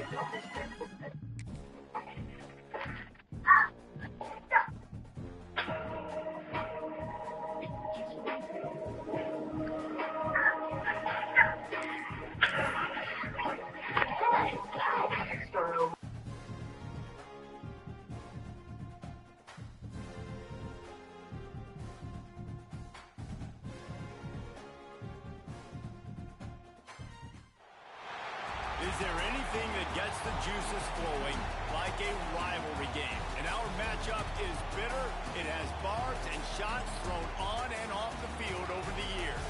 Is there anything that gets the juices flowing like a rivalry game? And our matchup is bitter. It has barbs and shots thrown on and off the field over the years.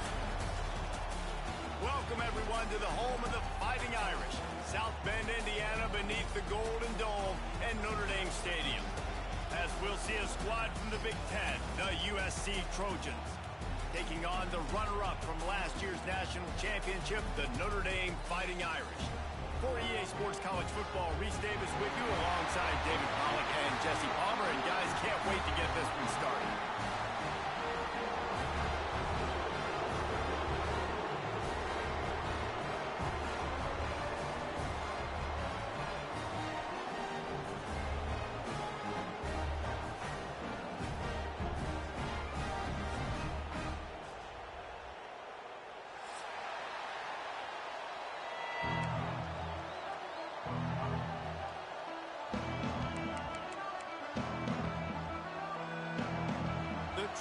Welcome, everyone, to the home of the Fighting Irish, South Bend, Indiana, beneath the Golden Dome and Notre Dame Stadium. As we'll see a squad from the Big Ten, the USC Trojans, taking on the runner-up from last year's national championship, the Notre Dame Fighting Irish. For EA Sports College Football, Reese Davis with you alongside David Pollack and Jesse Palmer. And guys, can't wait to get this one started.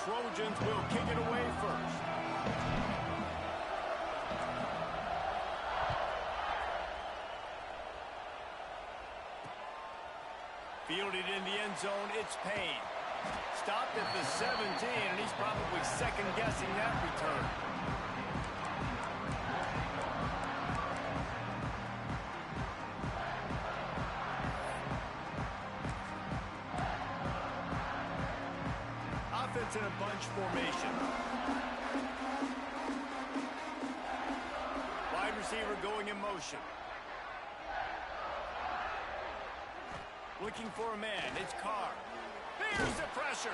Trojans will kick it away first. Fielded in the end zone, it's Payne. Stopped at the 17, and he's probably second-guessing that return. In a bunch formation. Wide receiver going in motion. Looking for a man. It's Carr. There's the pressure.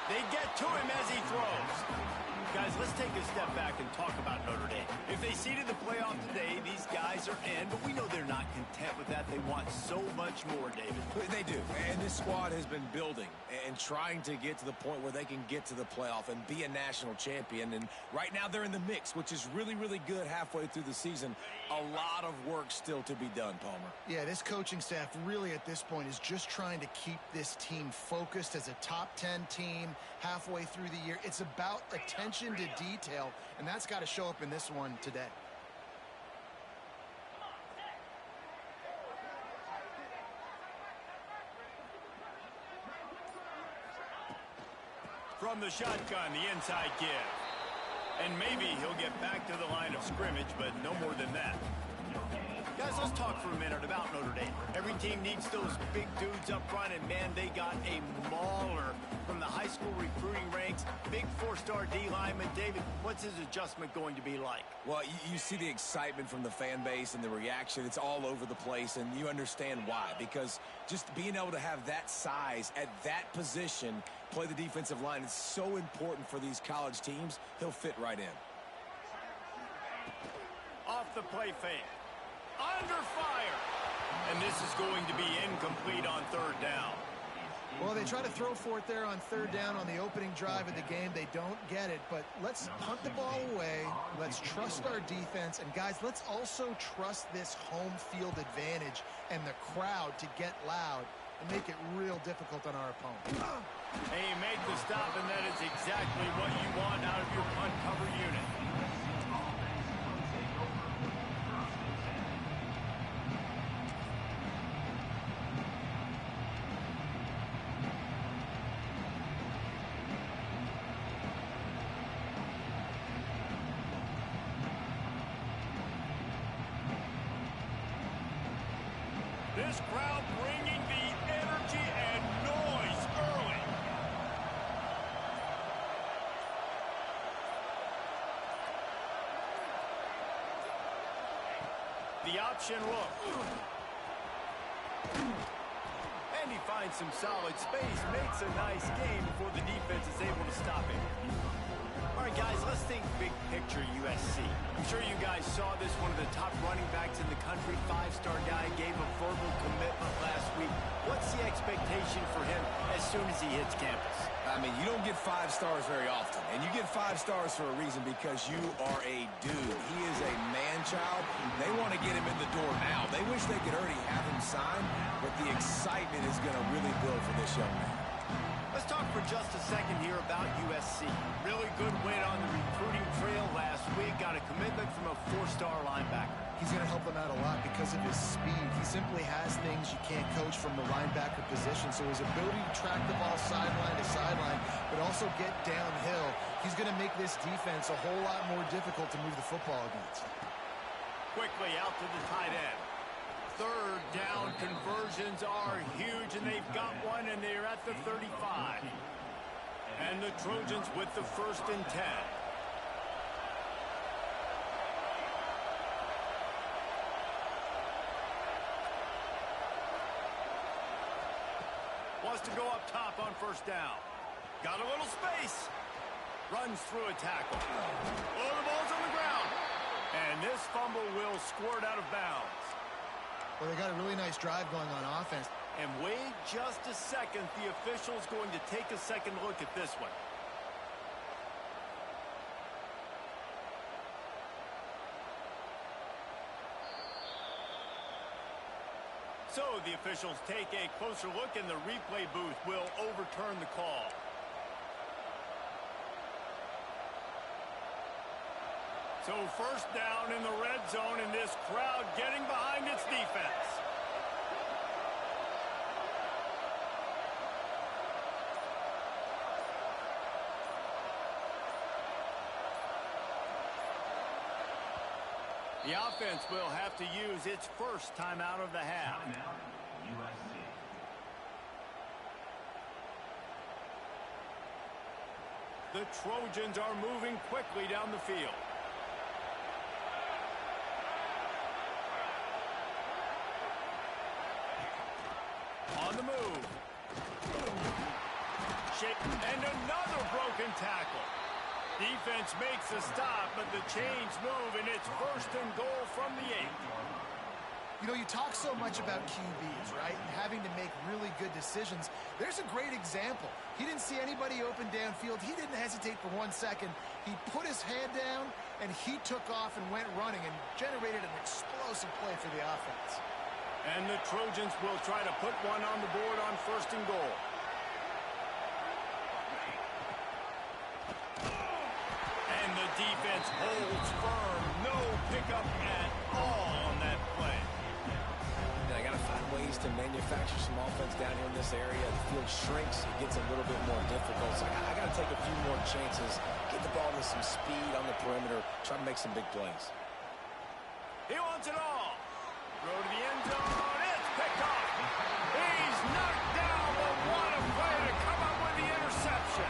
They get to him as he throws. Guys, let's take a step back and talk about Notre Dame. If they seeded the playoff today, these guys are in, but we know they're not content with that. They want so much more, David. They do, and this squad has been building and trying to get to the point where they can get to the playoff and be a national champion. And right now they're in the mix, which is really, really good halfway through the season. A lot of work still to be done, Palmer. Yeah, this coaching staff really at this point is just trying to keep this team focused as a top 10 team halfway through the year. It's about attention to detail, and that's got to show up in this one today. From the shotgun, the inside give. And maybe he'll get back to the line of scrimmage, but no more than that. Guys, let's talk for a minute about Notre Dame. Every team needs those big dudes up front, and man, they got a mauler from the high school recruiting ranks. Big four-star D lineman. David, what's his adjustment going to be like? Well, you see the excitement from the fan base and the reaction. It's all over the place, and you understand why. Because just being able to have that size at that position, play the defensive line, is so important for these college teams. He'll fit right in. Off the play fake. Under fire. And this is going to be incomplete on third down. Well, they try to throw for it there on third down on the opening drive of the game. They don't get it, but let's punt the ball away. Let's trust our defense. And, guys, let's also trust this home field advantage and the crowd to get loud and make it real difficult on our opponent. And you make the stop, and that is exactly what you want out of your punt cover unit. This crowd bringing the energy and noise early. The option look. And he finds some solid space, makes a nice gain before the defense is able to stop him. All right, guys, let's think big picture USC. I'm sure you guys saw this. One of the top running backs in the country, five-star guy, gave a verbal commitment last week. What's the expectation for him as soon as he hits campus? I mean, you don't get 5 stars very often, and you get 5 stars for a reason because you are a dude. He is a man-child. They want to get him in the door now. They wish they could already have him signed, but the excitement is going to really build for this young man. Let's talk for just a second here about USC. Really good win on the recruiting trail last week. Got a commitment from a 4-star linebacker. He's going to help them out a lot because of his speed. He simply has things you can't coach from the linebacker position. So his ability to track the ball sideline to sideline, but also get downhill, he's going to make this defense a whole lot more difficult to move the football against. Quickly out to the tight end. Third down conversions are huge, and they've got one, and they're at the 35. And the Trojans with the 1st and 10. Wants to go up top on 1st down. Got a little space. Runs through a tackle. Oh, the ball's on the ground. And this fumble will squirt out of bounds. Well, they got a really nice drive going on offense. And wait just a second. The official's going to take a second look at this one. So the officials take a closer look, and the replay booth will overturn the call. So 1st down in the red zone, and this crowd getting behind its defense. The offense will have to use its 1st timeout of the half. The Trojans are moving quickly down the field. On the move. And another broken tackle. Defense makes a stop, but the chains move, and it's 1st and goal from the 8. You know, you talk so much about QBs, right? And having to make really good decisions. There's a great example. He didn't see anybody open downfield. He didn't hesitate for 1 second. He put his head down, and he took off and went running and generated an explosive play for the offense. And the Trojans will try to put one on the board on 1st and goal. And the defense holds firm. No pickup at all on that play. They got to find ways to manufacture some offense down here in this area. The field shrinks. It gets a little bit more difficult. So I got to take a few more chances. Get the ball with some speed on the perimeter. Try to make some big plays. He wants it all. Throw to the end zone. It's picked off. He's knocked down, but what a play to come up with the interception.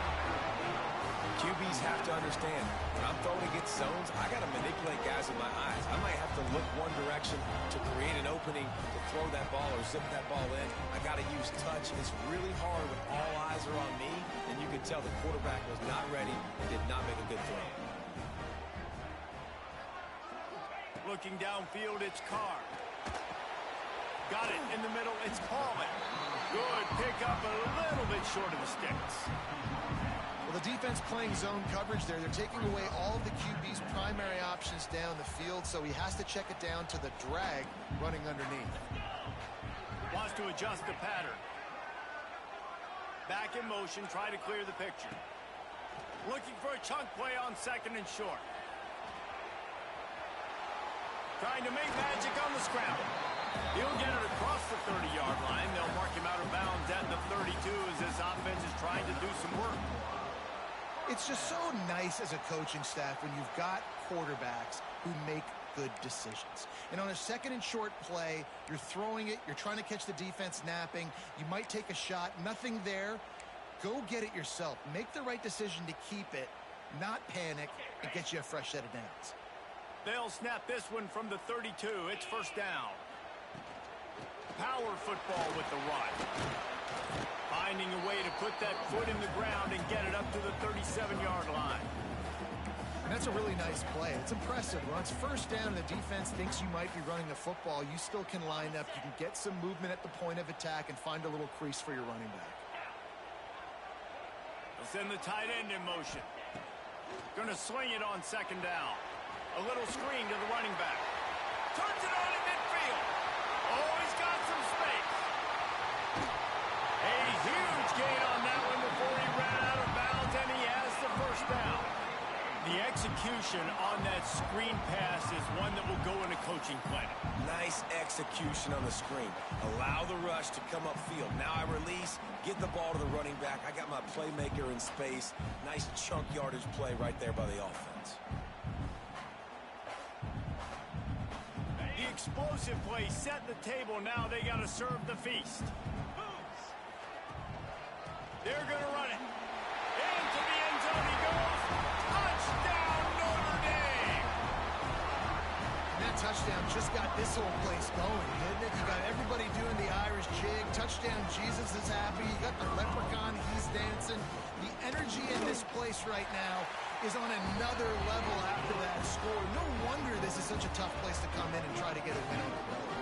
QBs have to understand, when I'm throwing against zones, I got to manipulate guys with my eyes. I might have to look one direction to create an opening to throw that ball or zip that ball in. I got to use touch. It's really hard when all eyes are on me, and you can tell the quarterback was not ready and did not make a good throw. Looking downfield, it's Carr. Got it in the middle, it's Paulin. Good pickup, a little bit short of the sticks. Well, the defense playing zone coverage there. They're taking away all of the QB's primary options down the field, so he has to check it down to the drag running underneath. Wants to adjust the pattern. Back in motion, try to clear the picture. Looking for a chunk play on 2nd and short. Trying to make magic on the scramble. He'll get it across the 30-yard line. They'll mark him out of bounds at the 32 as this offense is trying to do some work. It's just so nice as a coaching staff when you've got quarterbacks who make good decisions. And on a 2nd and short play, you're throwing it, you're trying to catch the defense napping, you might take a shot, nothing there. Go get it yourself. Make the right decision to keep it, not panic, and get you a fresh set of downs. They'll snap this one from the 32. It's 1st down. Power football with the run. Finding a way to put that foot in the ground and get it up to the 37-yard line. And that's a really nice play. It's impressive. When it's first down and the defense thinks you might be running the football, you still can line up. You can get some movement at the point of attack and find a little crease for your running back. They'll send the tight end in motion. Going to swing it on second down. A little screen to the running back. Turns it on in midfield. Oh, he's got some space. A huge gain on that one before he ran out of bounds, and he has the first down. The execution on that screen pass is one that will go in a coaching plan. Nice execution on the screen. Allow the rush to come upfield. Now I release, get the ball to the running back. I got my playmaker in space. Nice chunk yardage play right there by the offense. The explosive play set the table. Now they got to serve the feast. They're going to run it. Into the end zone he goes. Touchdown, Notre Dame! And that touchdown just got this whole place going, didn't it? You got everybody doing the Irish jig. Touchdown, Jesus is happy. You got the leprechaun, he's dancing. The energy in this place right now is on another level after that score. No wonder this is such a tough place to come in and try to get a win on the road.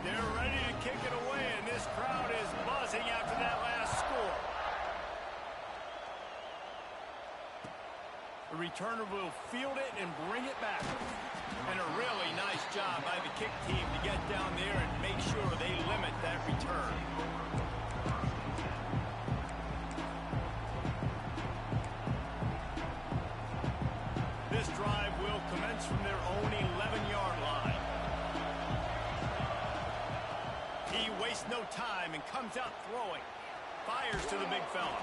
They're ready to kick it away, and this crowd is buzzing after that last score. The returner will field it and bring it back. And a really nice job by the kick team to get down there and make sure they limit that return. This drive will commence from their own 11-yard line. He wastes no time and comes out throwing. Fires to the big fella.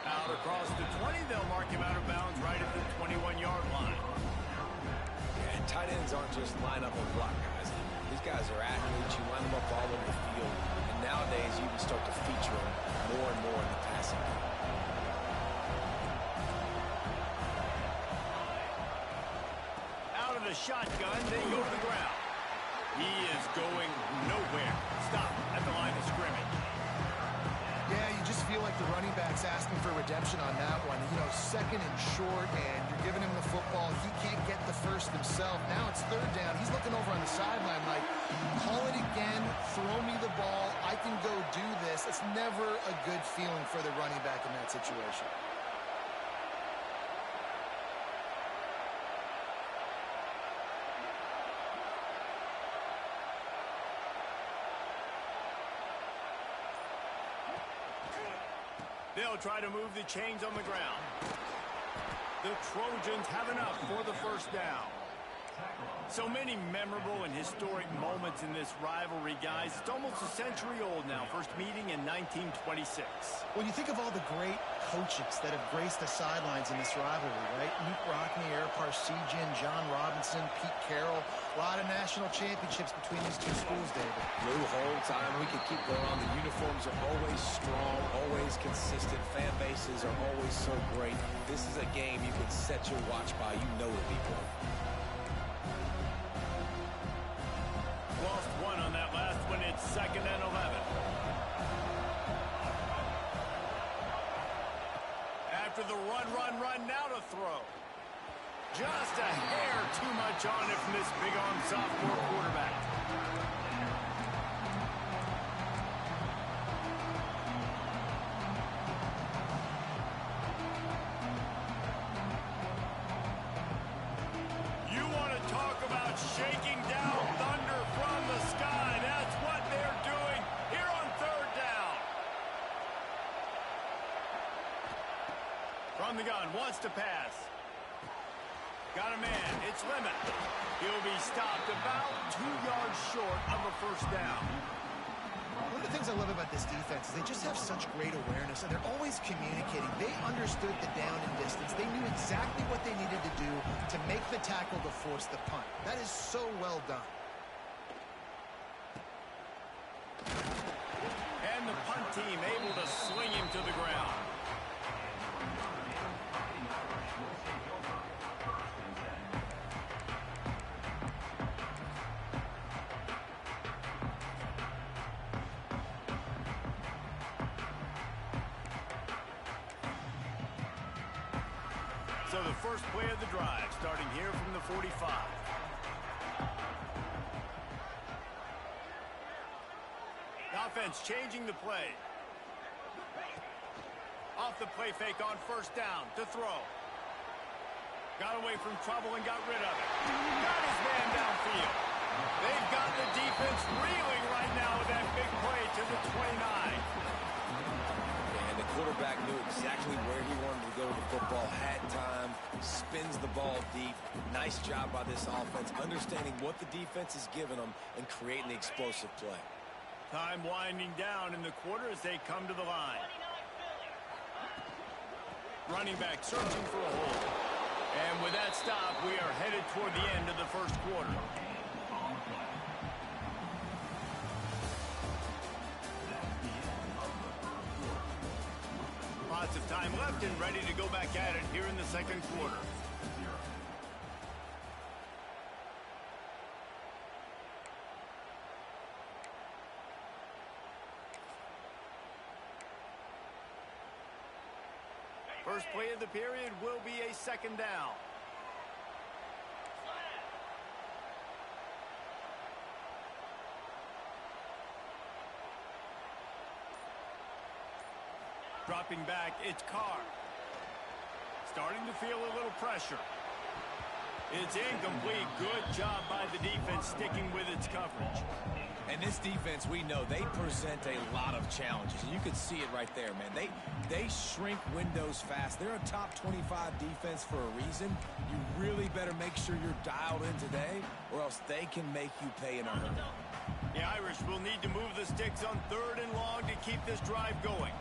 Out across the 20, they'll mark him out of bounds right at the 21-yard line. Yeah, tight ends aren't just line up and block guys. These guys are athletes. You line them up all over the field. And nowadays, you can start to feature them more and more in the passing game. Out of the shotgun, they go to the ground. He is going nowhere. Stop at the line of scrimmage. Yeah, you just feel like the running back's asking for redemption on that one. You know, second and short, and you're giving him the football. He can't get the first himself. Now it's third down. He's looking over on the sideline like, call it again, throw me the ball. I can go do this. It's never a good feeling for the running back in that situation. They'll try to move the chains on the ground. The Trojans have enough for the first down. So many memorable and historic moments in this rivalry, guys. It's almost a century old now. First meeting in 1926. When you think of all the great coaches that have graced the sidelines in this rivalry, right? Luke Rockne, Eric Parsegian, John Robinson, Pete Carroll. A lot of national championships between these two schools, David. Blue whole time. We could keep going on. The uniforms are always strong, always consistent. Fan bases are always so great. This is a game you can set your watch by. You know it, people. Lost one on that last one. It's 2nd and 11. After the run, now to throw. Just a hair too much on it from this big-arm sophomore quarterback. You want to talk about shaking down thunder from the sky. That's what they're doing here on third down. From the gun, wants to pass. Got a man, it's Lemon. He'll be stopped about 2 yards short of a first down. One of the things I love about this defense is they just have such great awareness, and they're always communicating. They understood the down and distance. They knew exactly what they needed to do to make the tackle to force the punt. That is so well done. And the punt team able to sling him to the ground. So the first play of the drive, starting here from the 45. The offense changing the play. Off the play fake on first down to throw. Got away from trouble and got rid of it. Got his man downfield. They've got the defense reeling right now with that big play to the 29. And the quarterback knew exactly where he wanted to go with the football, had time, spins the ball deep. Nice job by this offense, understanding what the defense is giving them and creating the explosive play. Time winding down in the quarter as they come to the line. Running back searching for a hole. And with that stop, we are headed toward the end of the first quarter. Lots of time left and ready to go back at it here in the second quarter. First play of the period will be a second down. Dropping back, it's Carr. Starting to feel a little pressure. It's incomplete. Good job by the defense sticking with its coverage. And this defense, we know, they present a lot of challenges. And you can see it right there, man. They shrink windows fast. They're a top 25 defense for a reason. You really better make sure you're dialed in today, or else they can make you pay in a hurry. The Irish will need to move the sticks on 3rd and long to keep this drive going.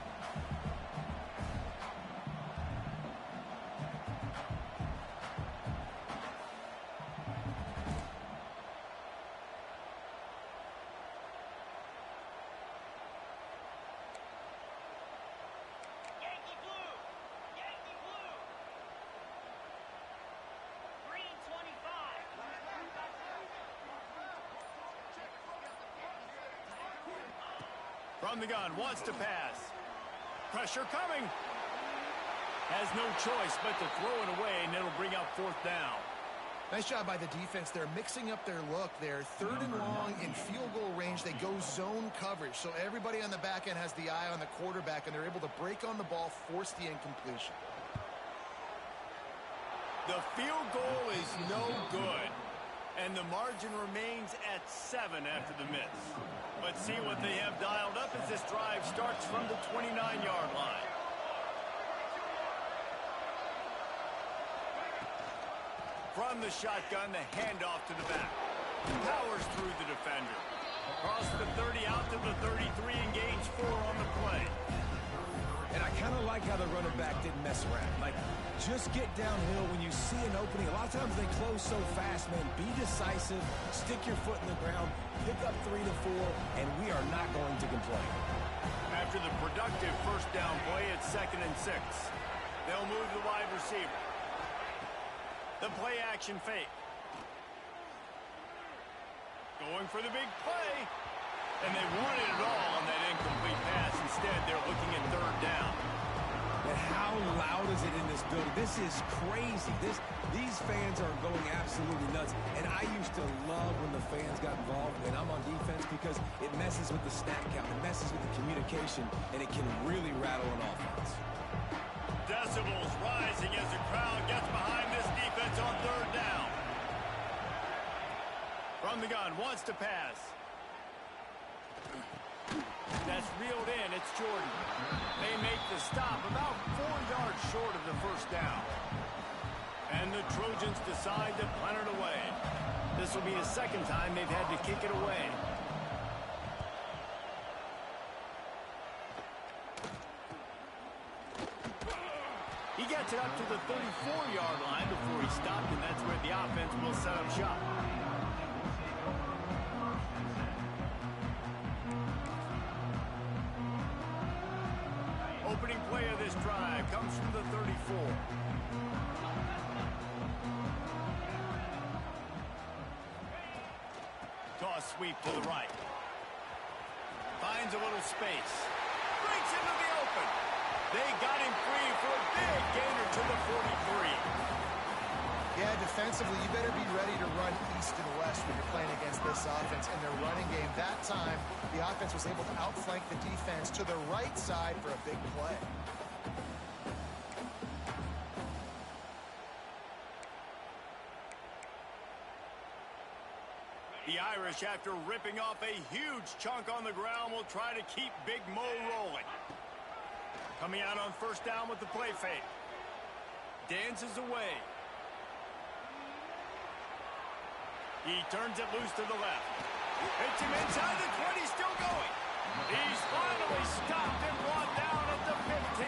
From the gun, wants to pass. Pressure coming. Has no choice but to throw it away, and it'll bring up 4th down. Nice job by the defense. They're mixing up their look. They're 3rd and long in field goal range. They go zone coverage. So everybody on the back end has the eye on the quarterback, and they're able to break on the ball, force the incompletion. The field goal is no good. And the margin remains at 7 after the miss. Let's see what they have dialed up as this drive starts from the 29-yard line. From the shotgun, the handoff to the back. Powers through the defender. Across the 30, out to the 33, and gains 4 on the play. And I kind of like how the running back didn't mess around. Like, just get downhill when you see an opening. A lot of times they close so fast, man. Be decisive, stick your foot in the ground, pick up 3 to 4, and we are not going to complain. After the productive first down play, it's 2nd and 6. They'll move the wide receiver. The play action fake. Going for the big play. And they wanted it all on that incomplete pass. Instead, they're looking at 3rd down. And how loud is it in this building? This is crazy. These fans are going absolutely nuts. And I used to love when the fans got involved, and I'm on defense, because it messes with the snap count. It messes with the communication, and it can really rattle an offense. Decibels rising as the crowd gets behind this defense on 3rd down. From the gun, wants to pass. That's reeled in. It's Jordan. They make the stop about 4 yards short of the first down. And the Trojans decide to punt it away. This will be the 2nd time they've had to kick it away. He gets it up to the 34-yard line before he stopped, and that's where the offense will set up shop. Opening play of this drive comes from the 34. Toss sweep to the right. Finds a little space. Breaks into the open. They got him free for a big gainer to the 43. Yeah, defensively, you better be ready to run east and west when you're playing against this offense and their running game. That time, the offense was able to outflank the defense to the right side for a big play. The Irish, after ripping off a huge chunk on the ground, will try to keep Big Mo rolling. Coming out on first down with the play fake. Dances away. He turns it loose to the left. Hits him inside the 20, still going. He's finally stopped and brought down at the 15.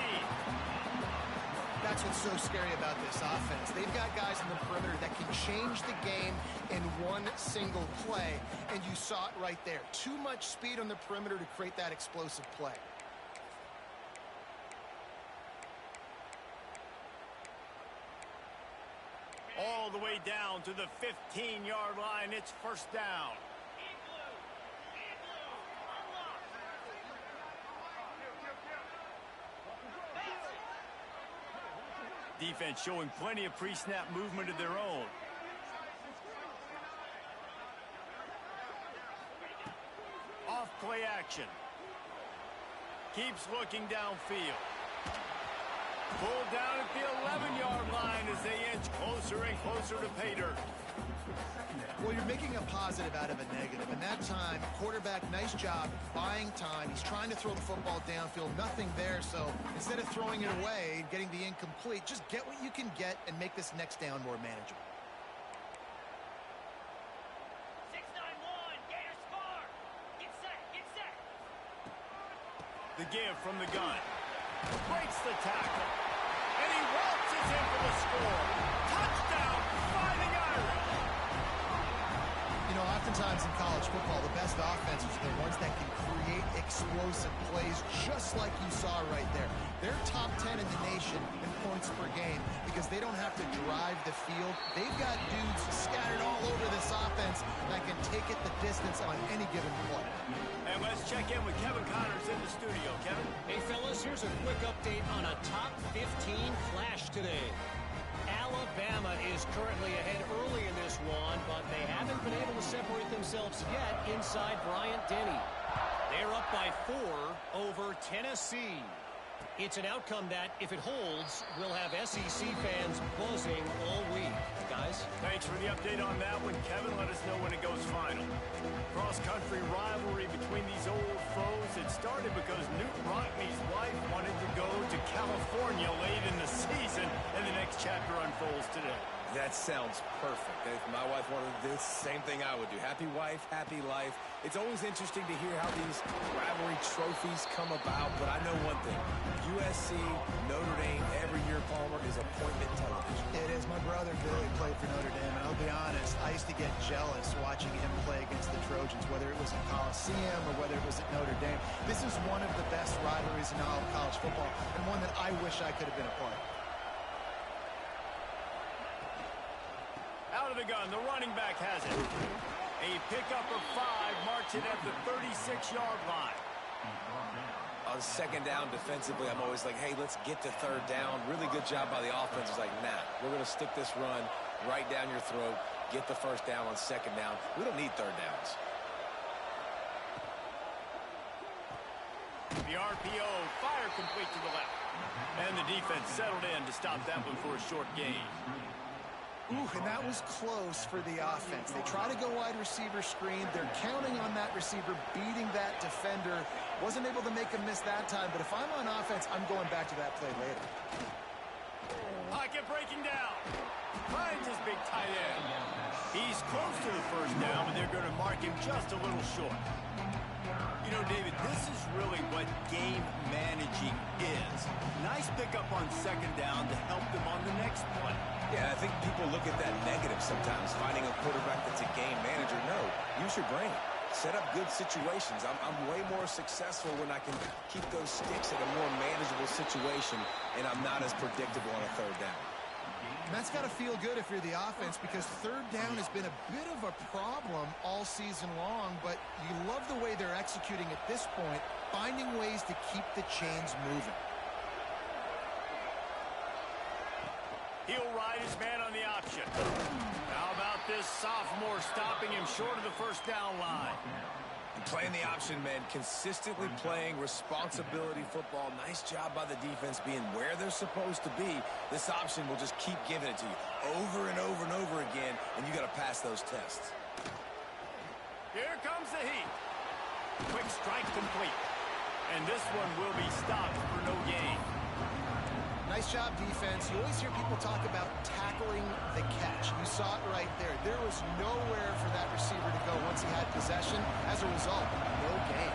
That's what's so scary about this offense. They've got guys in the perimeter that can change the game in one single play, and you saw it right there. Too much speed on the perimeter to create that explosive play. All the way down to the 15-yard line. It's first down. Defense showing plenty of pre-snap movement of their own. Off play action. Keeps looking downfield. Pulled down at the 11-yard line as they inch closer and closer to pay dirt. Well, you're making a positive out of a negative. And that time, quarterback, nice job buying time. He's trying to throw the football downfield. Nothing there. So instead of throwing it away and getting the incomplete, just get what you can get and make this next down more manageable. 6-9-1, Gators score. Get set, get set. The give from the gun. Breaks the tackle. And he waltzes in for the score. Touchdown, Fighting Irish. You know, oftentimes in college football, the best offenses are the ones that can create explosive plays just like you saw right there. They're top 10 in the nation in points per game because they don't have to drive the field. They've got dudes scattered all over this offense that can take it the distance on any given play. And let's check in with Kevin Connors in the studio. Kevin? Hey, fellas, here's a quick update on a top 15 flash today. Alabama is currently ahead early in this one, but they haven't been able to separate themselves yet inside Bryant-Denny. They're up by 4 over Tennessee. It's an outcome that, if it holds, will have SEC fans buzzing all week. Guys? Thanks for the update on that one, Kevin. Let us know when it goes final. Cross-country rivalry between these old foes. It started because Newt Rockne's wife wanted to go to California late in the season, and the next chapter unfolds today. That sounds perfect. If my wife wanted this, same thing I would do. Happy wife, happy life. It's always interesting to hear how these rivalry trophies come about, but I know one thing. USC, Notre Dame, every year, Palmer, is appointment television. It is. My brother Billy played for Notre Dame, and I'll be honest, I used to get jealous watching him play against the Trojans, whether it was at Coliseum or whether it was at Notre Dame. This is one of the best rivalries in all of college football, and one that I wish I could have been a part of. Out of the gun, the running back has it. A pickup of 5 marks it at the 36-yard line. On second down defensively, I'm always like, hey, let's get to third down. Really good job by the offense. It's like, nah, we're going to stick this run right down your throat, get the first down on second down. We don't need third downs. The RPO, fire complete to the left. And the defense settled in to stop that one for a short gain. Ooh, and that was close for the offense. They try to go wide receiver screen. They're counting on that receiver beating that defender. Wasn't able to make him miss that time, but if I'm on offense, I'm going back to that play later. Pocket breaking down. Finds his big tight end. He's close to the first down, but they're going to mark him just a little short. You know, David, this is really what game managing is. Nice pickup on second down to help them on the next play. Yeah, I think people look at that negative sometimes, finding a quarterback that's a game manager. No, use your brain. Set up good situations. I'm way more successful when I can keep those sticks in a more manageable situation, and I'm not as predictable on a third down. And that's got to feel good if you're the offense, because third down has been a bit of a problem all season long, but you love the way they're executing at this point, finding ways to keep the chains moving. sophomore, stopping him short of the first down line. Playing the option, man, consistently playing responsibility football. Nice job by the defense being where they're supposed to be. This option will just keep giving it to you over and over and over again, and you got to pass those tests. Here comes the heat. Quick strike complete. And this one will be stopped for no gain. Nice job, defense. You always hear people talk about tackling the catch. You saw it right there. There was nowhere for that receiver to go once he had possession. As a result, no gain.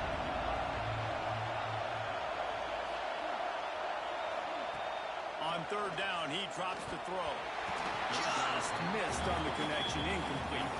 On third down, he drops to throw. Just missed on the connection, incomplete.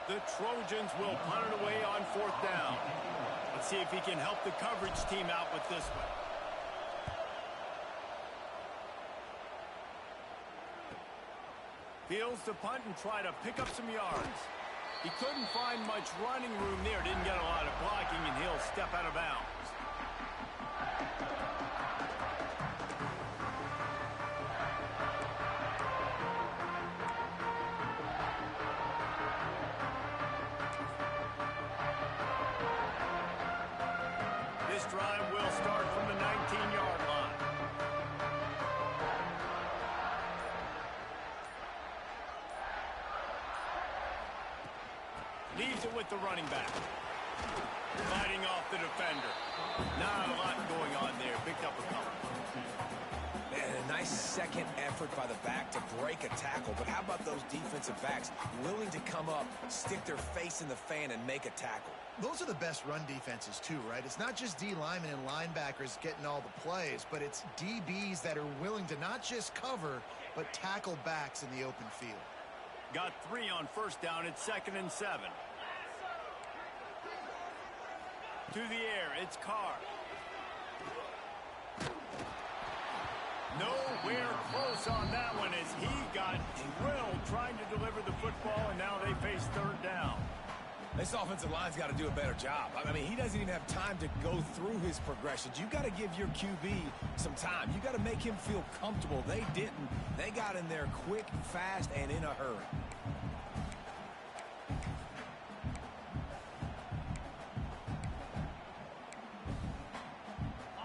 The Trojans will punt it away on fourth down. Let's see if he can help the coverage team out with this one. Fields to punt and try to pick up some yards. He couldn't find much running room there. Didn't get a lot of blocking, and he'll step out of bounds. This drive will start from the 19-yard line. Leaves it with the running back. Fighting off the defender. Not a lot going on there. Picked up a couple. Man, a nice second effort by the back to break a tackle. But how about those defensive backs willing to come up, stick their face in the fan, and make a tackle? Those are the best run defenses too, right? It's not just D linemen and linebackers getting all the plays, but it's DBs that are willing to not just cover, but tackle backs in the open field. Got 3 on first down. It's 2nd and 7. To the air, it's Carr. Nowhere close on that one as he got drilled trying to deliver the football, and now they face third down. This offensive line's got to do a better job. I mean, he doesn't even have time to go through his progressions. You got to give your QB some time. You got to make him feel comfortable. They didn't. They got in there quick, fast, and in a hurry.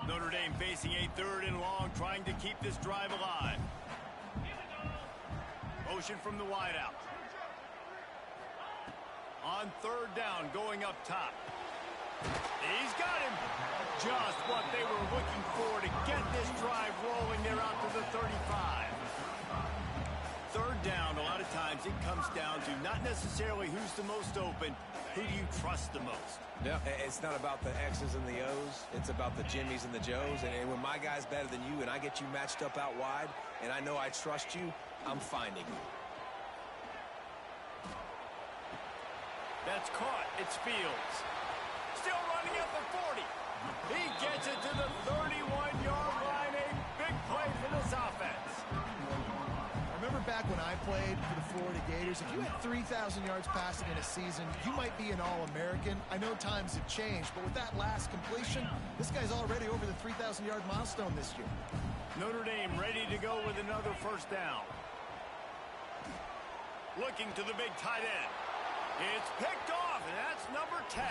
Notre Dame facing a 3rd and long, trying to keep this drive alive. Motion from the wideout. On third down, going up top. He's got him. Just what they were looking for to get this drive rolling. They're out to the 35. Third down, a lot of times it comes down to not necessarily who's the most open, who do you trust the most? Yeah, it's not about the X's and the O's. It's about the Jimmys and the Joes. And when my guy's better than you and I get you matched up out wide and I know I trust you, I'm finding you. That's caught. It's Fields. Still running at the 40. He gets it to the 31-yard line. A big play for this offense. Remember back when I played for the Florida Gators, if you had 3,000 yards passing in a season, you might be an All-American. I know times have changed, but with that last completion, this guy's already over the 3,000-yard milestone this year. Notre Dame ready to go with another first down. Looking to the big tight end. It's picked off, and that's number 10.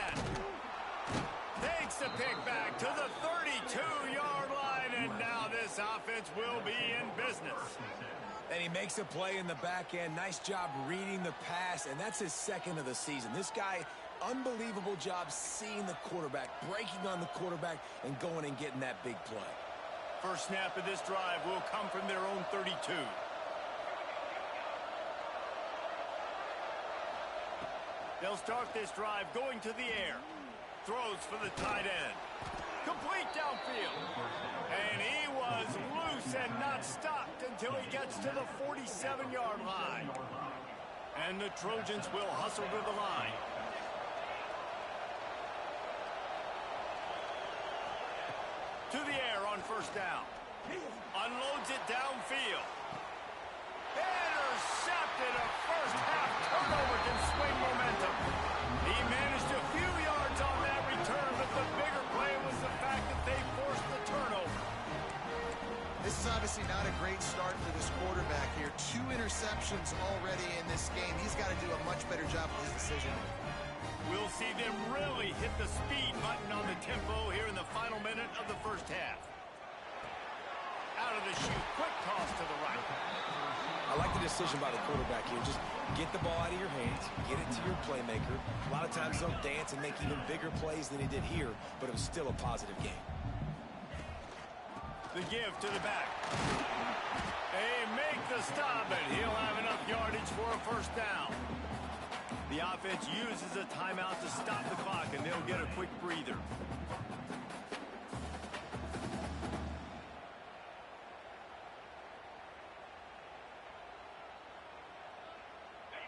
Takes the pick back to the 32-yard line, and now this offense will be in business. And he makes a play in the back end. Nice job reading the pass, and that's his 2nd of the season. This guy, unbelievable job seeing the quarterback, breaking on the quarterback, and going and getting that big play. First snap of this drive will come from their own 32. They'll start this drive going to the air. Throws for the tight end. Complete downfield. And he was loose and not stopped until he gets to the 47-yard line. And the Trojans will hustle to the line. To the air on first down. Unloads it downfield. Intercepted. A first-half turnover can swing momentum. He managed a few yards on that return, but the bigger play was the fact that they forced the turnover. This is obviously not a great start for this quarterback here. 2 interceptions already in this game. He's got to do a much better job with his decision. We'll see them really hit the speed button on the tempo here in the final minute of the first half. Out of the chute, quick toss to the right. I like the decision by the quarterback here. Just get the ball out of your hands, get it to your playmaker. A lot of times they'll dance and make even bigger plays than he did here, but it was still a positive game. The give to the back. They make the stop, and he'll have enough yardage for a first down. The offense uses a timeout to stop the clock, and they'll get a quick breather.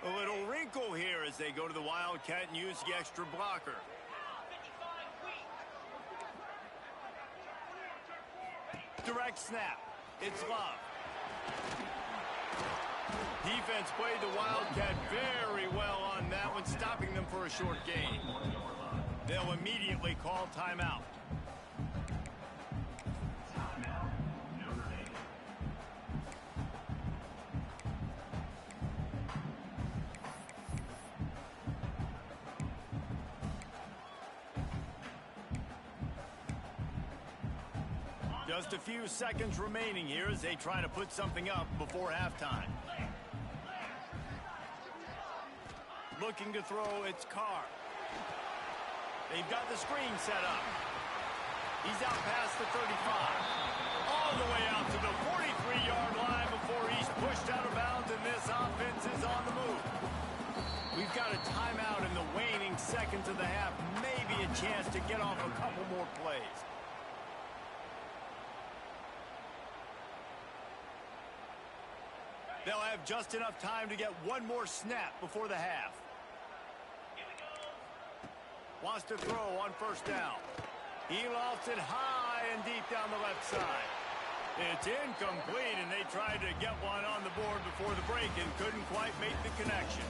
A little wrinkle here as they go to the Wildcat and use the extra blocker. Direct snap. It's Love. Defense played the Wildcat very well on that one, stopping them for a short gain. They'll immediately call timeout. Just a few seconds remaining here as they try to put something up before halftime. Looking to throw, it's Carr. They've got the screen set up. He's out past the 35. All the way out to the 43-yard line before he's pushed out of bounds, and this offense is on the move. We've got a timeout in the waning seconds of the half. Maybe a chance to get off a couple more plays. They'll have just enough time to get one more snap before the half. Wants to throw on first down. He lofts it high and deep down the left side. It's incomplete, and they tried to get one on the board before the break and couldn't quite make the connection.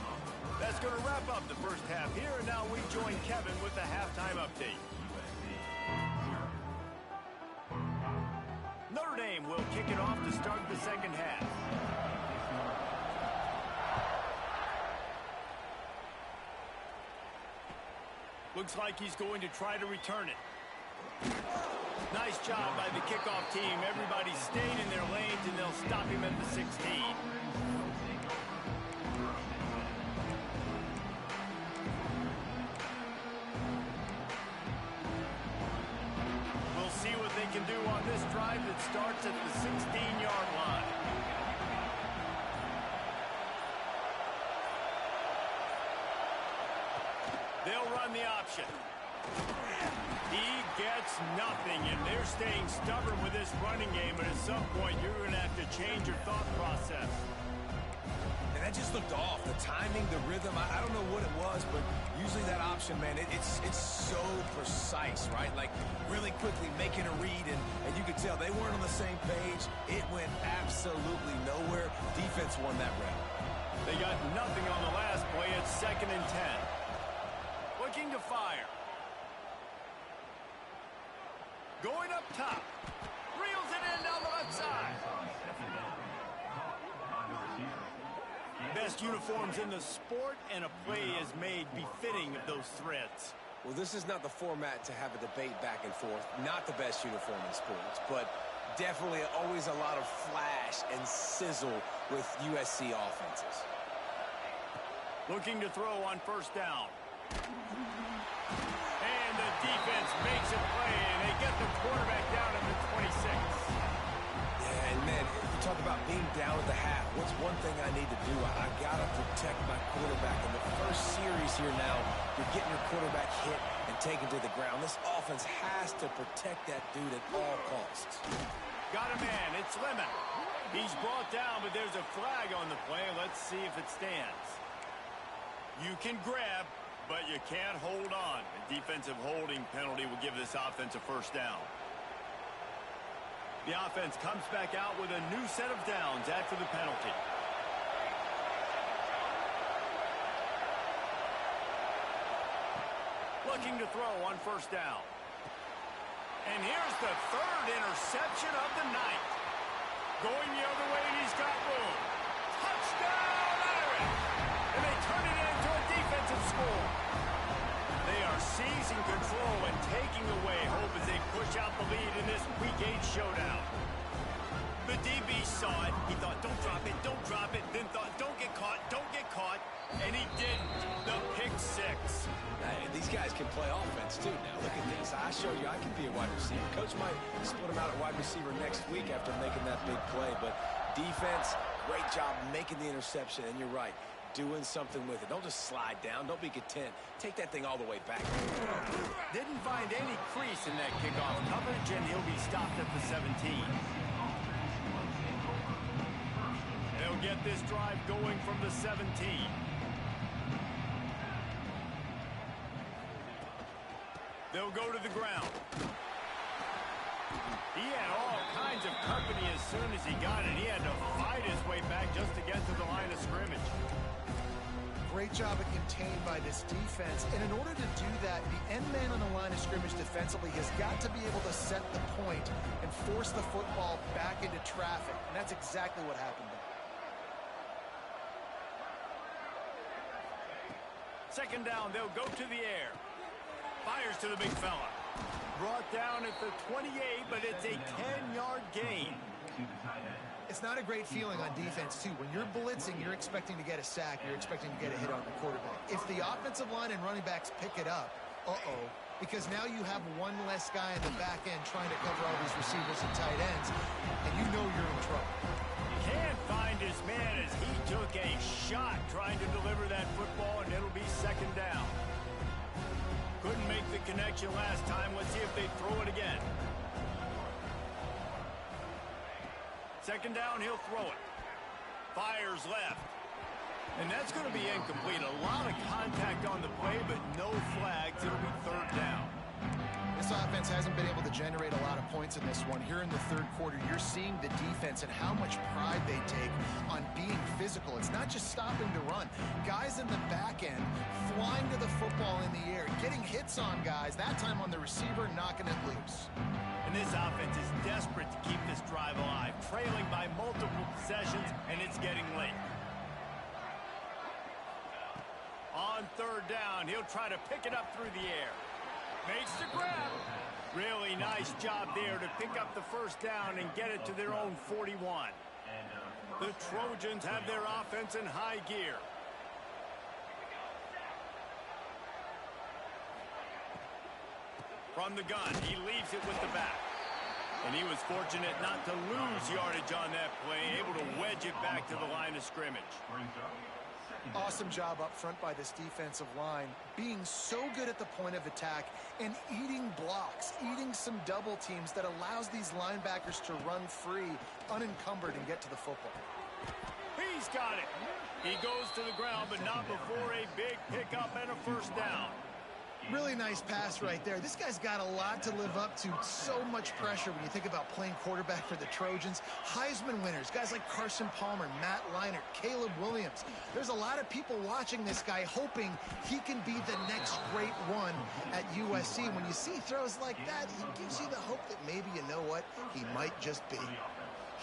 That's going to wrap up the first half here, and now we join Kevin with the halftime update. Notre Dame will kick it off to start the second half. Looks like he's going to try to return it. Nice job by the kickoff team. Everybody stayed in their lanes, and they'll stop him at the 16. We'll see what they can do on this drive that starts at the 16-yard line. They'll run the option. He gets nothing, and they're staying stubborn with this running game, but at some point you're going to have to change your thought process. And that just looked off. The timing, the rhythm, I don't know what it was, but usually that option, man, it's so precise, right? Like really quickly making a read, and you could tell they weren't on the same page. It went absolutely nowhere. Defense won that round. They got nothing on the last play. It's 2nd and 10. Looking to fire. Going up top. Reels it in down the left side. Best uniforms in the sport, and a play is made befitting of those threads. Well, this is not the format to have a debate back and forth. Not the best uniform in sports, but definitely always a lot of flash and sizzle with USC offenses. Looking to throw on first down. And the defense makes a play, and they get the quarterback down at the 26. Yeah, and man, you talk about being down at the half. What's one thing I need to do? I got to protect my quarterback. In the first series here now, you're getting your quarterback hit and taken to the ground. This offense has to protect that dude at all costs. Got a man. It's Lemon. He's brought down, but there's a flag on the play. Let's see if it stands. You can grab, but you can't hold on. A defensive holding penalty will give this offense a first down. The offense comes back out with a new set of downs after the penalty. looking to throw on first down. And here's the third interception of the night. Going the other way, and he's got room. Touchdown, Irish! And they turn it into a defensive score. They are seizing control and taking away hope as they push out the lead in this Week 8 showdown. The DB saw it. He thought, don't drop it, don't drop it. Then thought, don't get caught, don't get caught. And he didn't. The pick six. Hey, these guys can play offense, too, now. Look at this. I show you I can be a wide receiver. Coach might split him out at wide receiver next week after making that big play. But defense, great job making the interception. And you're right, doing something with it. Don't just slide down. Don't be content. Take that thing all the way back. Didn't find any crease in that kickoff coverage, and he'll be stopped at the 17. They'll get this drive going from the 17. They'll go to the ground. He had all kinds of company as soon as he got it. He had to fight his way back just to get to the line of scrimmage. Great job of contained by this defense. And in order to do that, the end man on the line of scrimmage defensively has got to be able to set the point and force the football back into traffic. And that's exactly what happened there. Second down, they'll go to the air. Fires to the big fella. Brought down at the 28, but it's a 10-yard gain. It's not a great feeling on defense, too. When you're blitzing, you're expecting to get a sack. You're expecting to get a hit on the quarterback. If the offensive line and running backs pick it up, because now you have one less guy in the back end trying to cover all these receivers and tight ends, and you know you're in trouble. Can't find his man as he took a shot trying to deliver that football, and it'll be second down. Couldn't make the connection last time. Let's see if they throw it again. Second down, he'll throw it. Fires left. And that's going to be incomplete. A lot of contact on the play, but no flags. It'll be third down. This offense hasn't been able to generate a lot of points in this one. Here in the third quarter, you're seeing the defense and how much pride they take on being physical. It's not just stopping to run. Guys in the back end flying to the football in the air, getting hits on guys, that time on the receiver, knocking it loose. And this offense is desperate to keep this drive alive, trailing by multiple possessions, and it's getting late. On third down, he'll try to pick it up through the air. Makes the grab. Really nice job there to pick up the first down and get it to their own 41. The Trojans have their offense in high gear. From the gun, he leaves it with the back. And he was fortunate not to lose yardage on that play, able to wedge it back to the line of scrimmage. Awesome job up front by this defensive line, being so good at the point of attack and eating blocks, eating some double teams that allows these linebackers to run free, unencumbered, and get to the football. He's got it. He goes to the ground, but not before a big pickup and a first down. Really nice pass right there. This guy's got a lot to live up to. So much pressure when you think about playing quarterback for the Trojans. Heisman winners, guys like Carson Palmer, Matt Leinart, Caleb Williams. There's a lot of people watching this guy hoping he can be the next great one at USC. When you see throws like that, he gives you the hope that maybe, you know what, he might just be.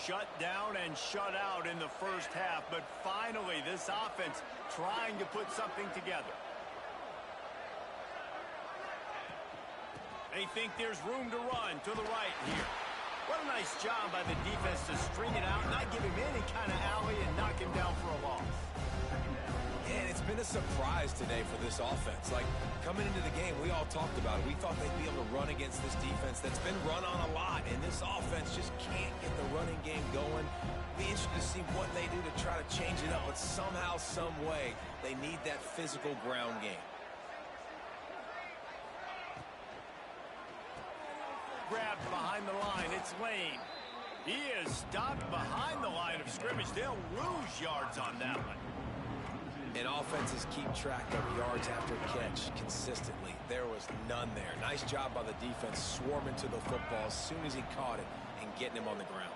Shut down and shut out in the first half, but finally this offense trying to put something together. They think there's room to run to the right here. What a nice job by the defense to string it out, not give him any kind of alley, and knock him down for a loss. And it's been a surprise today for this offense. Like, coming into the game, we all talked about it. We thought they'd be able to run against this defense that's been run on a lot, and this offense just can't get the running game going. Be interested to see what they do to try to change it up, but somehow, some way, they need that physical ground game. Grabbed behind the line. It's Lane. He is stopped behind the line of scrimmage. They'll lose yards on that one. And offenses keep track of yards after catch consistently. There was none there. Nice job by the defense swarming to the football as soon as he caught it and getting him on the ground.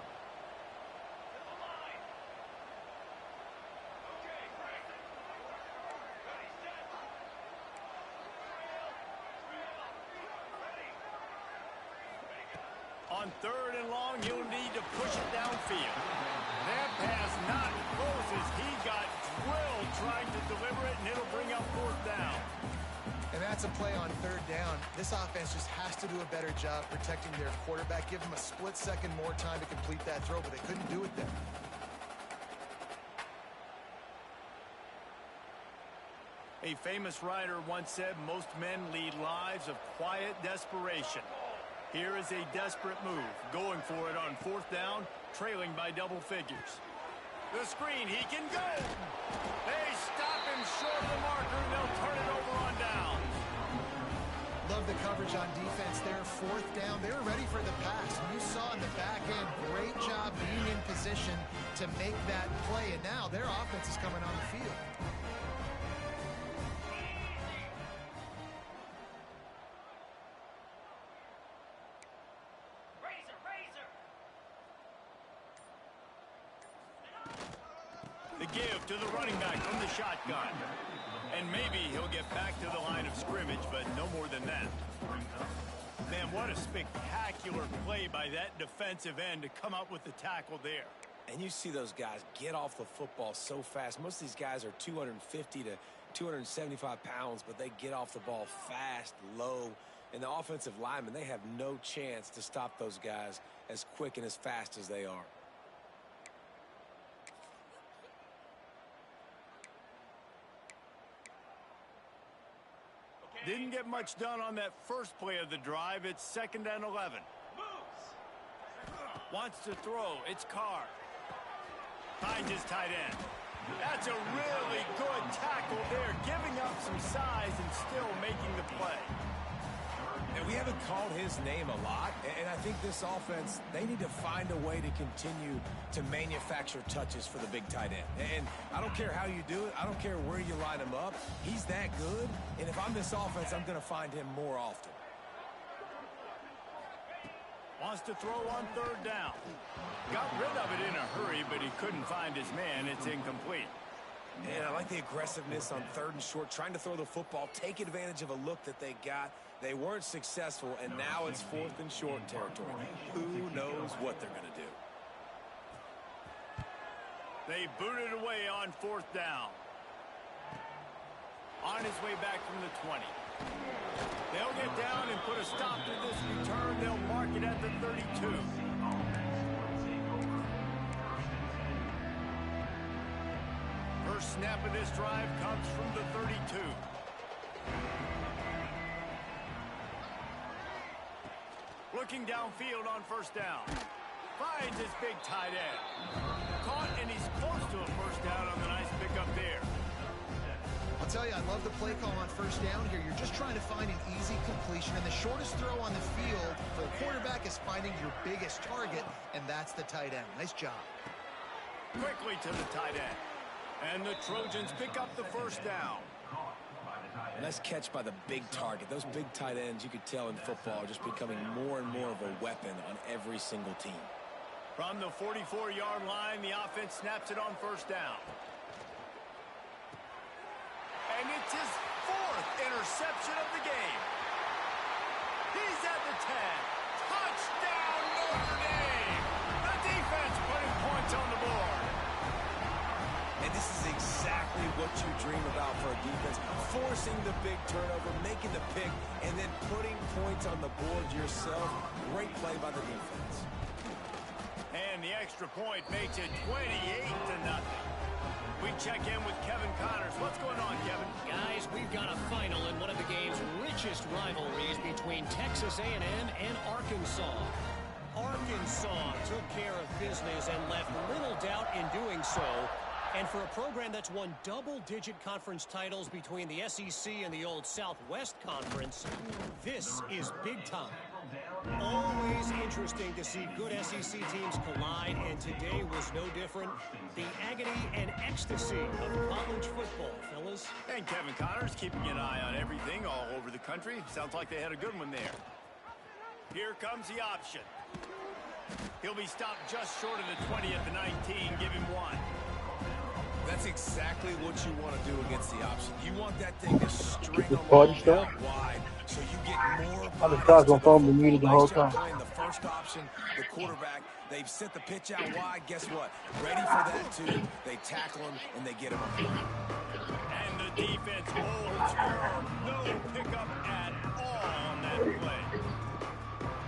On 3rd and long, he'll need to push it downfield. That pass not close as he got drilled trying to deliver it, and it'll bring up 4th down. And that's a play on 3rd down. This offense just has to do a better job protecting their quarterback. Give him a split second more time to complete that throw, but they couldn't do it there. A famous writer once said most men lead lives of quiet desperation. Here is a desperate move, going for it on 4th down, trailing by double figures. The screen, he can go! They stop him short of the marker, and they'll turn it over on downs. Love the coverage on defense there. 4th down, they were ready for the pass. And you saw in the back end, great job being in position to make that play. And now their offense is coming on the field. The give to the running back from the shotgun. And maybe he'll get back to the line of scrimmage, but no more than that. Man, what a spectacular play by that defensive end to come up with the tackle there. And you see those guys get off the football so fast. Most of these guys are 250 to 275 pounds, but they get off the ball fast, low. And the offensive linemen, they have no chance to stop those guys as quick and as fast as they are. Didn't get much done on that first play of the drive. It's 2nd and 11. Wants to throw. It's Carr. Finds his tight end. That's a really good tackle there, giving up some size and still making the play. And we haven't called his name a lot, and I think this offense, they need to find a way to continue to manufacture touches for the big tight end. And I don't care how you do it. I don't care where you line him up. He's that good, and if I'm this offense, I'm going to find him more often. Wants to throw on 3rd down. Got rid of it in a hurry, but he couldn't find his man. It's incomplete. And I like the aggressiveness on 3rd and short, trying to throw the football, take advantage of a look that they got. They weren't successful, and now it's 4th and short territory. Who knows what they're going to do? They booted away on 4th down. On his way back from the 20. They'll get down and put a stop to this return. They'll mark it at the 32. First snap of this drive comes from the 32. Looking downfield on 1st down. Finds his big tight end. Caught, and he's close to a 1st down on the nice pickup there. I'll tell you, I love the play call on 1st down here. You're just trying to find an easy completion, and the shortest throw on the field for a quarterback is finding your biggest target, and that's the tight end. Nice job. Quickly to the tight end. And the Trojans pick up the 1st down. Nice catch by the big target. Those big tight ends, you could tell in football, are just becoming more and more of a weapon on every single team. From the 44-yard line, the offense snaps it on 1st down. And it's his 4th interception of the game. He's at the 10. Touchdown, Notre Dame! The defense putting points on the board. And this is exactly what you dream about for a defense. Forcing the big turnover, making the pick, and then putting points on the board yourself. Great play by the defense. And the extra point makes it 28-0. We check in with Kevin Connors. What's going on, Kevin? Guys, we've got a final in one of the game's richest rivalries between Texas A&M and Arkansas. Arkansas took care of business and left little doubt in doing so. And for a program that's won double-digit conference titles between the SEC and the old Southwest Conference, this is big time. Always interesting to see good SEC teams collide, and today was no different. The agony and ecstasy of college football, fellas. And Kevin Connors keeping an eye on everything all over the country. Sounds like they had a good one there. Here comes the option. He'll be stopped just short of the 20 at the 19. Give him 1. That's exactly what you want to do against the option. You want that thing to string along out wide, so you get more. I was talking on the phone, but muted the whole time. Playing the first option, quarterback. They've sent the pitch out wide. Guess what? Ready for that, too. They tackle him, and they get him up. And the defense holds firm. No pickup at all on that play.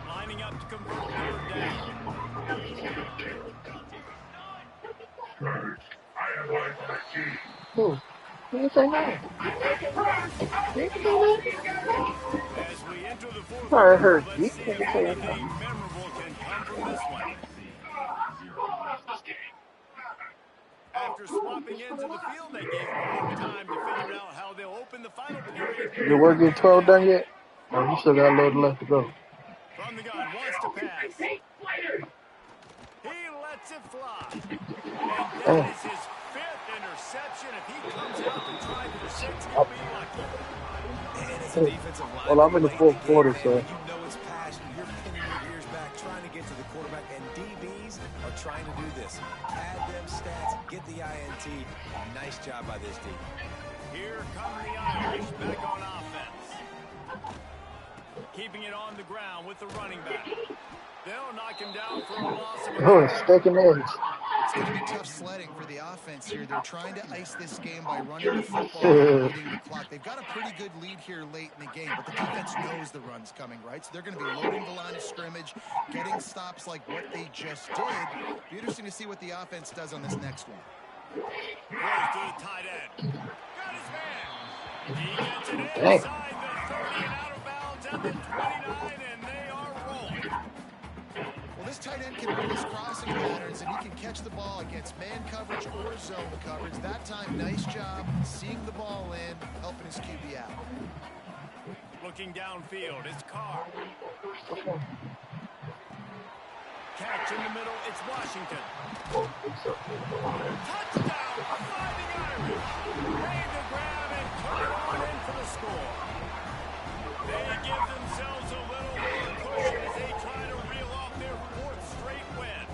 Lining up to convert third down. Who? Who you say no? As we enter the fourth I quarter, heard let's you. see Can if you say anything that? memorable can come from this one. After swapping ends of the field, they gave more time to figure out how they'll open the final period. Your work get 12 done yet? Oh, you still got a little left to go. From the gun, wants to pass. He lets it fly. And that is his 5th interception. If he comes out to try for 6, he'll be lucky. And it's a defensive line. Well, I'm in the fourth quarter, so. You know it's passion. You're pinning your ears back, trying to get to the quarterback. And DBs are trying to do this. Add them stats, get the INT. Nice job by this D. Here come the Irish back on offense. Keeping it on the ground with the running back. They'll knock him down for a loss of Oh, it's second edge. It's going to be tough sledding for the offense here. They're trying to ice this game by running the football and beating the clock. They've got a pretty good lead here late in the game, but the defense knows the run's coming, right? So they're going to be loading the line of scrimmage, getting stops like what they just did. Be interesting to see what the offense does on this next one. Goes to the tight end. Got his man. He gets it Dang. inside the 30 and out of bounds at the 29, and they are rolling. Well, this tight end can read his crossing patterns, and he can catch the ball against man coverage or zone coverage. That time, nice job seeing the ball in, helping his QB out. Looking downfield, it's Carr. Catch in the middle, it's Washington. Touchdown, Fighting Irish. Made the grab and took it on in for the score. They give themselves a little more cushion as they try to reel off their 4th straight win.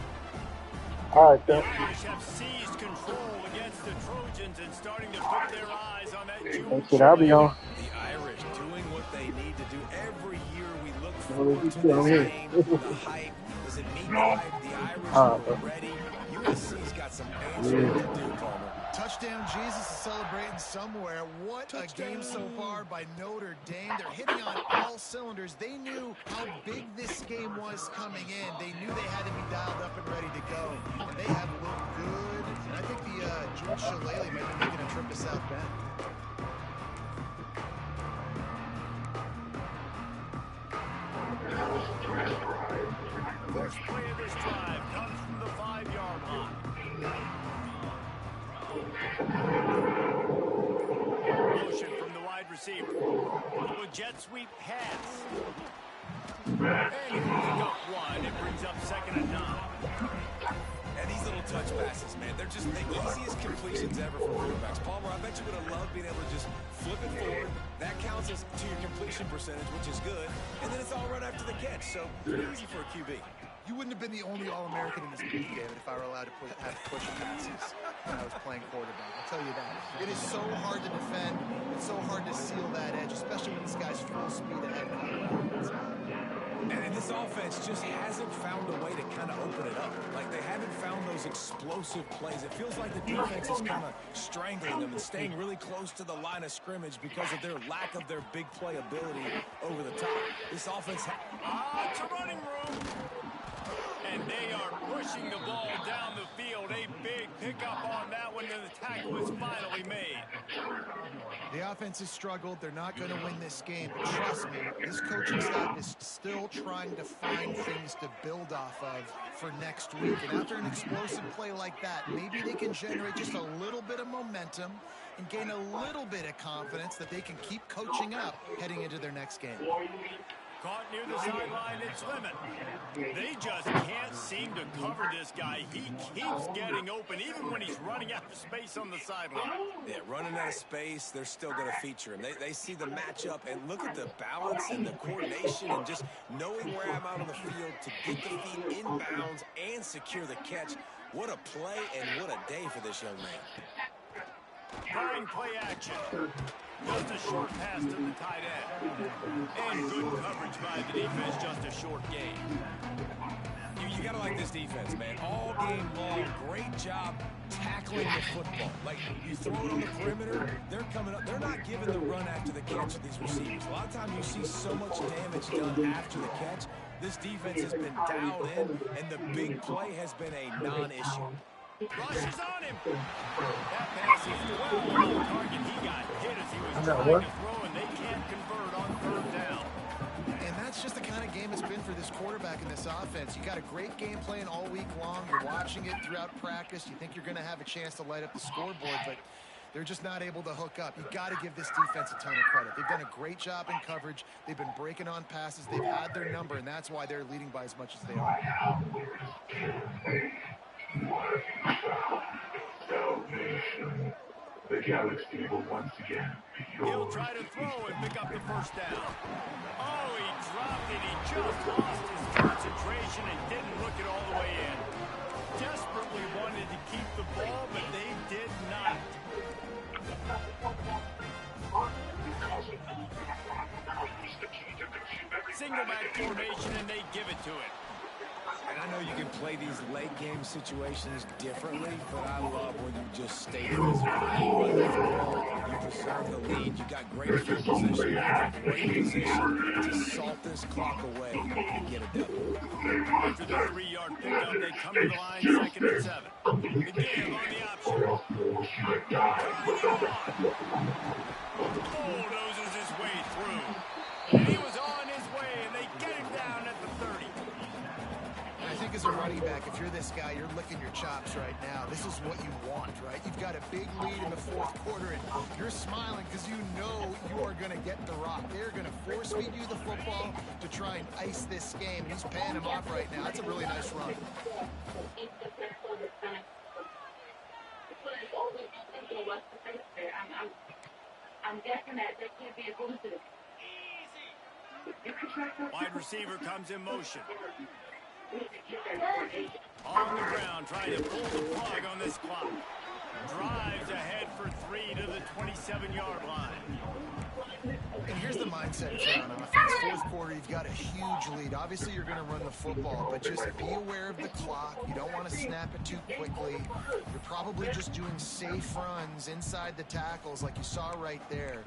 All right, The then. Irish have seized control against the Trojans and starting to put their eyes on that June. That's it. I'll be on. The Irish doing what they need to do. Every year we look What forward is to he doing this here? game. The hype. Does it meet the hype? The Irish are ready. USC's got some answering to do, Palmer. Touchdown Jesus is celebrating somewhere. What a game so far by Notre Dame. They're hitting on all cylinders. They knew how big this game was coming in. They knew they had to be dialed up and ready to go. And they have looked good. And I think the June Shillelagh might be making a trip to South Bend. First play of this drive comes from the 5-yard line. Motion from the wide receiver. A jet sweep pass. And he will pick up 1. It brings up 2nd and 9. And these little touch passes, man, they're just the easiest completions ever for quarterbacks. Palmer, I bet you would have loved being able to just flip it forward. That counts as to your completion percentage, which is good. And then it's all right after the catch, so pretty easy for a QB. You wouldn't have been the only All-American in this league, David, if I were allowed to have push passes when I was playing quarterback. I'll tell you that. It is so hard to defend. It's so hard to seal that edge, especially when this guy's full speed ahead. And this offense just hasn't found a way to kind of open it up. Like, they haven't found those explosive plays. It feels like the defense is kind of strangling them and staying really close to the line of scrimmage because of their lack of their big play ability over the top. This offense... It's a running room. And they are pushing the ball down the field. A big pickup on that one, and the tackle is finally made. The offense has struggled. They're not going to win this game. But trust me, this coaching staff is still trying to find things to build off of for next week. And after an explosive play like that, maybe they can generate just a little bit of momentum and gain a little bit of confidence that they can keep coaching up heading into their next game. Caught near the sideline, it's Lemon. They just can't seem to cover this guy. He keeps getting open, even when he's running out of space on the sideline. Yeah, running out of space, they're still going to feature him. They see the matchup, and look at the balance and the coordination and just knowing where I'm out on the field to get the feet inbounds and secure the catch. What a play and what a day for this young man. Throwing play action. Just a short pass to the tight end. And good coverage by the defense, just a short gain. You got to like this defense, man. All game long, great job tackling the football. Like, you throw it on the perimeter, they're coming up. They're not giving the run after the catch to these receivers. A lot of times you see so much damage done after the catch. This defense has been dialed in, and the big play has been a non-issue. Rushes on him. That pass is well on target. He got hit as he was trying to throw, and they can't convert on third down. And that's just the kind of game it's been for this quarterback in this offense. You got a great game plan all week long. You're watching it throughout practice. You think you're going to have a chance to light up the scoreboard, but they're just not able to hook up. You got to give this defense a ton of credit. They've done a great job in coverage. They've been breaking on passes. They've had their number, and that's why they're leading by as much as they are. Salvation. The Galaxy will once again be yours. He'll try to throw and pick up the first down. Oh, he dropped it. He just lost his concentration and didn't look it all the way in. Desperately wanted to keep the ball, but they did not. Single back formation, and they give it to him. And I know you can play these late game situations differently, but I love when you just stay physical. You run the football, you preserve the lead, you got great field position, you're in a great position to salt this clock away and get a W. After the 3-yard pickup, they come to the line, 2nd and 7. Again on the option. Bulldozes his way through. And he was on his way, and they get him down at the 30. I think as a running back, if you're this guy, you're licking your chops right now. This is what you want, right? You've got a big lead in the 4th quarter, and you're smiling because you know you are going to get the rock. They're going to force feed you the football to try and ice this game. He's paying him off right now. That's a really nice run. I'm guessing that there can't be a coincidence. Wide receiver comes in motion. On the ground, trying to pull the plug on this clock. Drives ahead for 3 to the 27-yard line. And here's the mindset if you're on offense. 4th quarter, you've got a huge lead. Obviously, you're going to run the football, but just be aware of the clock. You don't want to snap it too quickly. You're probably just doing safe runs inside the tackles like you saw right there.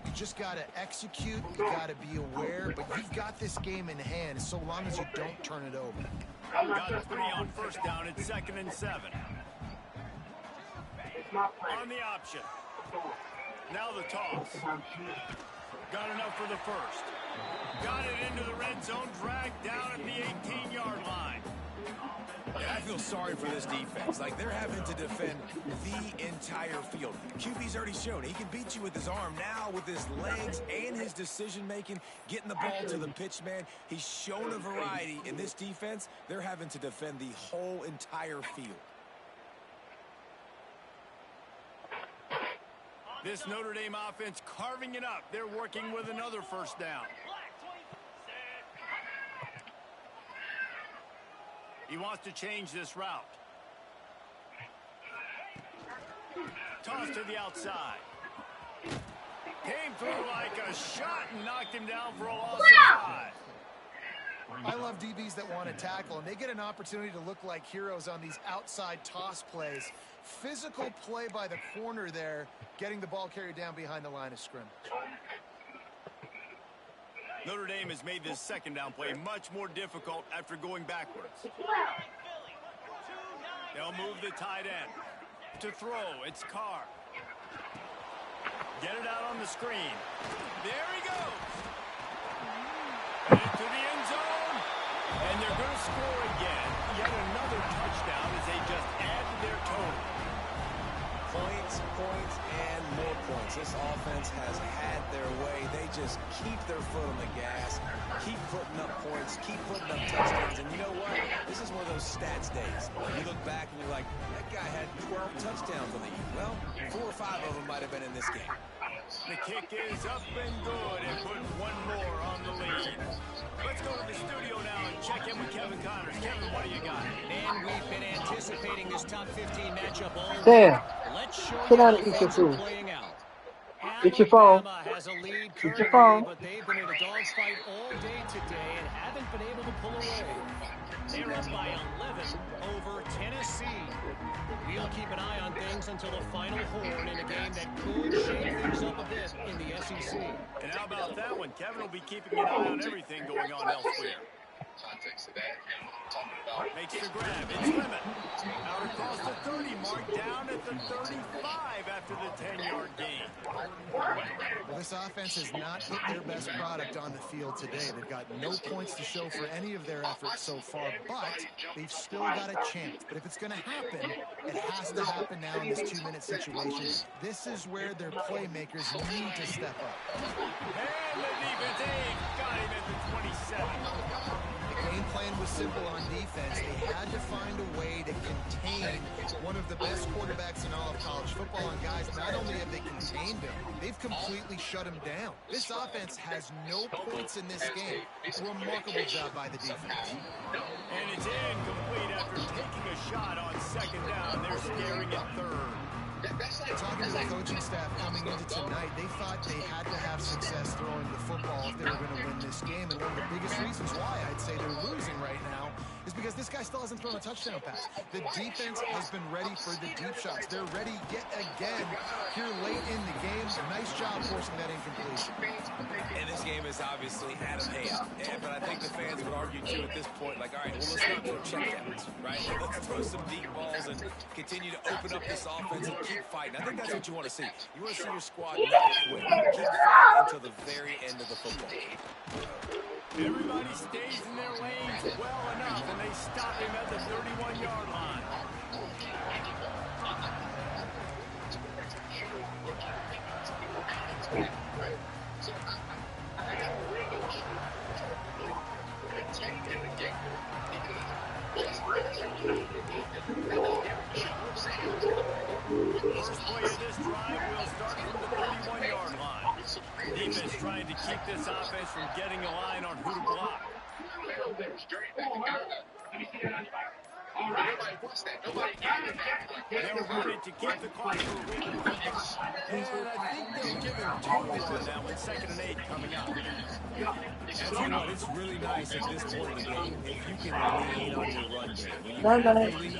You just got to execute. You got to be aware, but you've got this game in hand so long as you don't turn it over. Got 3 on 1st down. It's 2nd and 7. On the option. Now the toss. Got enough for the first. Got it into the red zone, dragged down at the 18-yard line. Yeah, I feel sorry for this defense. Like, they're having to defend the entire field. QB's already shown he can beat you with his arm. Now, with his legs and his decision-making, getting the ball to the pitch man, he's shown a variety. In this defense, they're having to defend the whole entire field. This Notre Dame offense carving it up. They're working with another first down. He wants to change this route. Toss to the outside. Came through like a shot and knocked him down for a loss of 5. I love DBs that want to tackle, and they get an opportunity to look like heroes on these outside toss plays. Physical play by the corner there, getting the ball carried down behind the line of scrimmage. Notre Dame has made this 2nd down play much more difficult after going backwards. They'll move the tight end. To throw, it's Carr. Get it out on the screen. There he goes. Into the end zone. And they're going to score again. Yet another touchdown as they just add to their total. Points, points, and more points. This offense has had their way. They just keep their foot on the gas, keep putting up points, keep putting up touchdowns. And you know what? This is one of those stats days. You look back and you're like, that guy had 12 touchdowns on the year. Well, 4 or 5 of them might have been in this game. The kick is up and good and put one more on the lead. Let's go to the studio now and check in with Kevin Connors. Kevin, what do you got? And we've been anticipating this top 15 matchup all Damn. week. Let's show Sit you down how and eat your things are food. playing out. Get your phone. Alabama has a lead Get your currently, phone. but they've been in a dogfight all day today and haven't been able to pull away. They're up by 11 over Tennessee. We'll keep an eye on things until the final horn in a game that could shake things up a bit in the SEC. And how about that one? Kevin will be keeping an eye on everything going on elsewhere. Makes the grab. It's Lemon. Out across the 30 mark, down at the 35 after the 10-yard gain. Well, this offense has not hit their best product on the field today. They've got no points to show for any of their efforts so far, but they've still got a chance. But if it's going to happen, it has to happen now in this 2-minute situation. This is where their playmakers need to step up. And the defense got him at the 27. The game plan was simple on defense. They had to find a way to contain one of the best quarterbacks in all of college football. And guys, not only have they contained him, they've completely shut him down. This offense has no points in this game. Remarkable job by the defense. And it's incomplete after taking a shot on second down. They're staring at third. Talking to the coaching staff coming into tonight, they thought they had to have success throwing the football if they were going to win this game. And one of the biggest reasons why I'd say they're losing right now is because this guy still hasn't thrown a touchdown pass. The defense has been ready for the deep shots. They're ready yet again here late in the game. Nice job forcing that incompletion. And this game has obviously had a payout. But I think the fans would argue, too, at this point, like, all right, well, let's not throw checkdowns, right? Let's throw some deep balls and continue to open up this offense and keep fighting. I think that's what you want to see. You want to see your squad not quit. Keep fighting until the very end of the football game. Everybody stays in their lanes well enough, and they stop him at the 31-yard line. First play of this drive will start from the 31-yard line. Defense trying to keep this offense from getting a line on who to block. They'll run it to keep the clock moving. And I think they'll give him 2 on that one. 2nd and 8 coming up. You know what, it's really nice at this point in the game if you can lean on your run game. When you have the lead,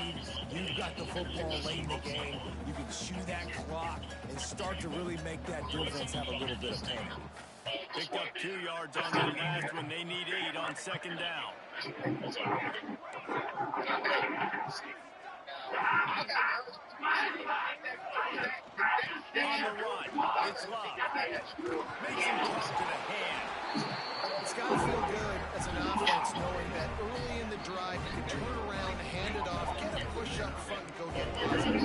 you've got the football late in the game, you can chew that clock and start to really make that defense have a little bit of pain. Picked up 2 yards on that last one. They need 8 on 2nd down. On the run, it's Love. Makes him toss to the hand. It's got to feel good as an offense knowing that early in the drive you can turn around, hand it off, get a push up front, and go get positive.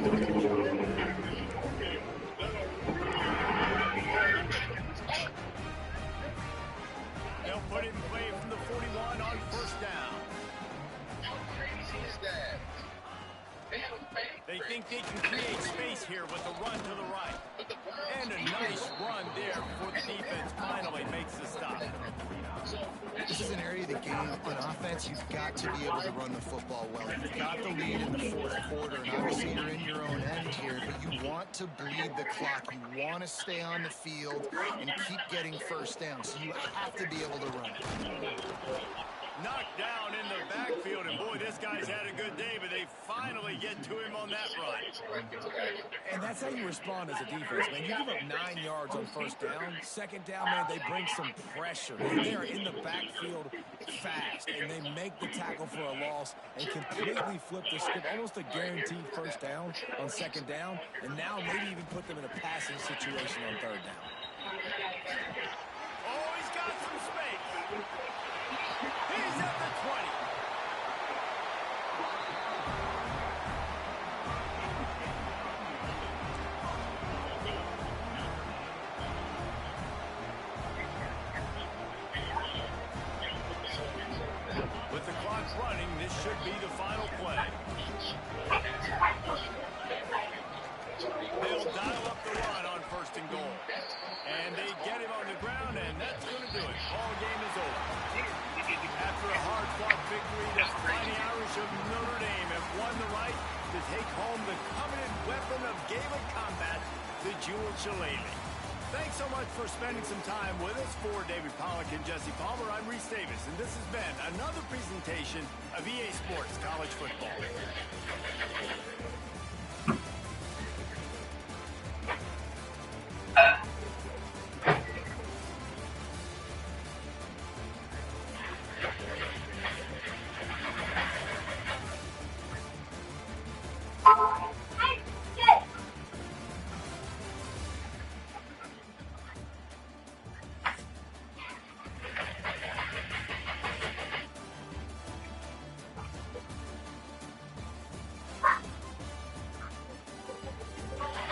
They'll put it in play from the 41 on 1st down. How crazy is that? They think they can create space here with the run to the right. And a nice run there before the defense finally makes the stop. This is an area of the game on offense you've got to be able to run the football well. You've got the lead in the 4th quarter, and obviously you're in your own end here, but you want to bleed the clock. You want to stay on the field and keep getting 1st down, so you have to be able to run it. Knocked down in the backfield, and boy, this guy's had a good day, but they finally get to him on that run. And that's how you respond as a defense, man. You give up 9 yards on 1st down. 2nd down, man, they bring some pressure. They are in the backfield fast, and they make the tackle for a loss and completely flip the script. Almost a guaranteed 1st down on 2nd down, and now maybe even put them in a passing situation on 3rd down. Oh, he's got some space. He's at the 20. With the clock running, this should be the final play. They'll dial up the run on 1st and goal. And they get him on the ground, and that's going to do it. Ball game is over. After a hard-fought victory, the Fighting Irish of Notre Dame have won the right to take home the coveted weapon of Gaelic combat, the jeweled shillelagh. Thanks so much for spending some time with us. For David Pollack and Jesse Palmer, I'm Reese Davis, and this has been another presentation of EA Sports College Football.